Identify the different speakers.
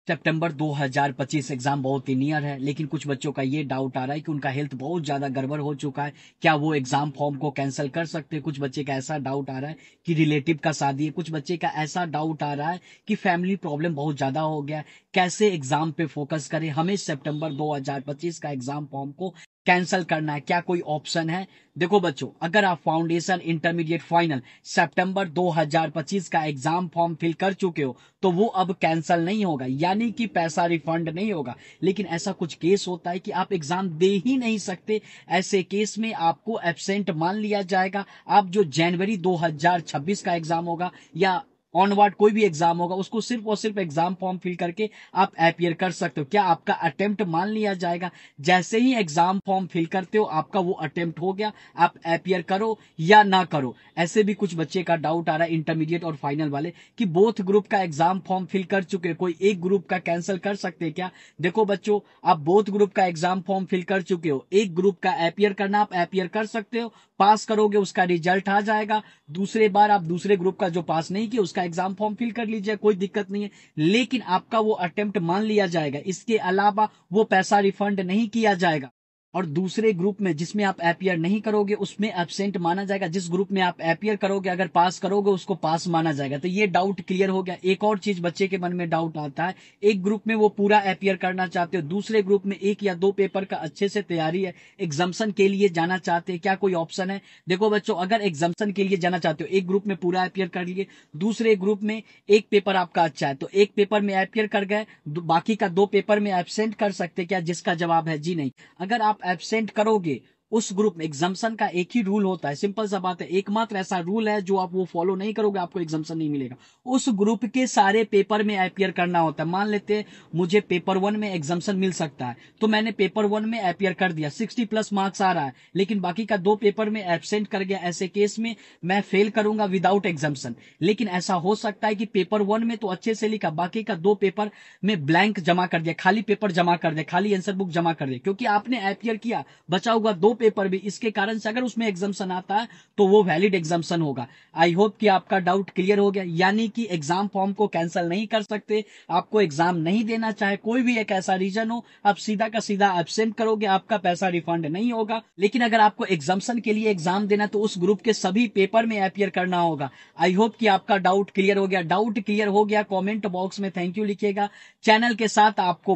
Speaker 1: सितंबर 2025 exam बहुत ही near है, लेकिन कुछ बच्चों का ये डाउट आ रहा है कि उनका हेल्थ बहुत ज्यादा गड़बड़ हो चुका है। क्या वो एग्जाम फॉर्म को कैंसिल कर सकते हैं? कुछ बच्चे का ऐसा डाउट आ रहा है कि रिलेटिव का शादी है। कुछ बच्चे का ऐसा डाउट आ रहा है कि फैमिली प्रॉब्लम बहुत ज्यादा हो गया है। कैसे एग्जाम पे फोकस करें? हमें सितंबर 2025 का एग्जाम फॉर्म को कैंसिल करना है। क्या कोई ऑप्शन है? देखो बच्चों, अगर आप फाउंडेशन, इंटरमीडिएट, फाइनल सितंबर 2025 का एग्जाम फॉर्म फिल कर चुके हो तो वो अब कैंसिल नहीं होगा, यानी कि पैसा रिफंड नहीं होगा। लेकिन ऐसा कुछ केस होता है कि आप एग्जाम दे ही नहीं सकते। ऐसे केस में आपको एब्सेंट मान लिया जाएगा। आप जो जनवरी 2026 का एग्जाम होगा या ऑनवर्ड कोई भी एग्जाम होगा, उसको सिर्फ और सिर्फ एग्जाम फॉर्म फिल करके आप अपियर कर सकते हो। क्या आपका अटेम्प्ट मान लिया जाएगा? जैसे ही एग्जाम फॉर्म फिल करते हो आपका वो अटेम्प्ट हो गया, आप अपियर करो या ना करो। ऐसे भी कुछ बच्चे का डाउट आ रहा है, इंटरमीडिएट और फाइनल वाले, कि बोथ ग्रुप का एग्जाम फॉर्म फिल कर चुके, कोई एक ग्रुप का कैंसिल कर सकते हैं क्या? देखो बच्चों, आप बोथ ग्रुप का एग्जाम फॉर्म फिल कर चुके हो, एक ग्रुप का अपियर करना, आप अपियर कर सकते हो। पास करोगे, उसका रिजल्ट आ जाएगा। दूसरे बार आप दूसरे ग्रुप का जो पास नहीं किया उसका एग्जाम फॉर्म फिल कर लीजिए, कोई दिक्कत नहीं है। लेकिन आपका वो अटेम्प्ट मान लिया जाएगा, इसके अलावा वो पैसा रिफंड नहीं किया जाएगा। और दूसरे ग्रुप में जिसमें आप अपियर नहीं करोगे उसमें एब्सेंट माना जाएगा। जिस ग्रुप में आप अपियर करोगे, अगर पास करोगे, उसको पास माना जाएगा। तो ये डाउट क्लियर हो गया। एक और चीज बच्चे के मन में डाउट आता है, एक ग्रुप में वो पूरा अपियर करना चाहते हो, दूसरे ग्रुप में एक या दो पेपर का अच्छे से तैयारी है, एग्जाम्शन के लिए जाना चाहते हैं, क्या कोई ऑप्शन है? देखो बच्चों, अगर एग्जाम्शन के लिए जाना चाहते हो, एक ग्रुप में पूरा अपियर कर लिए, दूसरे ग्रुप में एक पेपर आपका अच्छा है तो एक पेपर में अपियर कर गए, बाकी का दो पेपर में एब्सेंट कर सकते क्या? जिसका जवाब है जी नहीं। अगर आप एब्सेंट करोगे उस ग्रुप में, एग्जाम्शन का एक ही रूल होता है, सिंपल सा बात है, एकमात्र ऐसा रूल है जो आप वो फॉलो नहीं करोगे आपको एग्जाम्शन नहीं मिलेगा। उस ग्रुप के सारे पेपर में अपियर करना होता है। मान लेते हैं मुझे पेपर 1 में एग्जाम्शन मिल सकता है, तो मैंने पेपर 1 में अपियर कर दिया, 60+ मार्क्स आ रहा है, लेकिन बाकी का दो पेपर में एब्सेंट कर गया। ऐसे केस में मैं फेल करूंगा विदाउट एग्जाम्शन। लेकिन ऐसा हो सकता है कि पेपर 1 में तो अच्छे से लिखा, बाकी का दो पेपर में ब्लैंक जमा कर दिया, खाली पेपर जमा कर दिया, खाली आंसर बुक जमा कर दिया, क्योंकि आपने अपियर किया, बचा हुआ दो पेपर भी। इसके कारण से अगर उसमें एग्जाम्शन आता है तो वो वैलिड एग्जाम्शन होगा। आई होप कि आपका डाउट क्लियर हो गया। यानी कि एग्जाम फॉर्म को कैंसिल नहीं कर सकते। आपको एग्जाम नहीं देना चाहे कोई भी एक ऐसा रीजन हो, आप सीधा का सीधा एब्सेंट करोगे, आपका पैसा रिफंड नहीं होगा। लेकिन अगर आपको एग्जाम्शन के लिए एग्जाम देना तो उस ग्रुप के सभी पेपर में अपियर करना होगा। आई होप कि आपका डाउट क्लियर हो गया। डाउट क्लियर हो गया कॉमेंट बॉक्स में थैंक यू लिखिएगा। चैनल के साथ आपको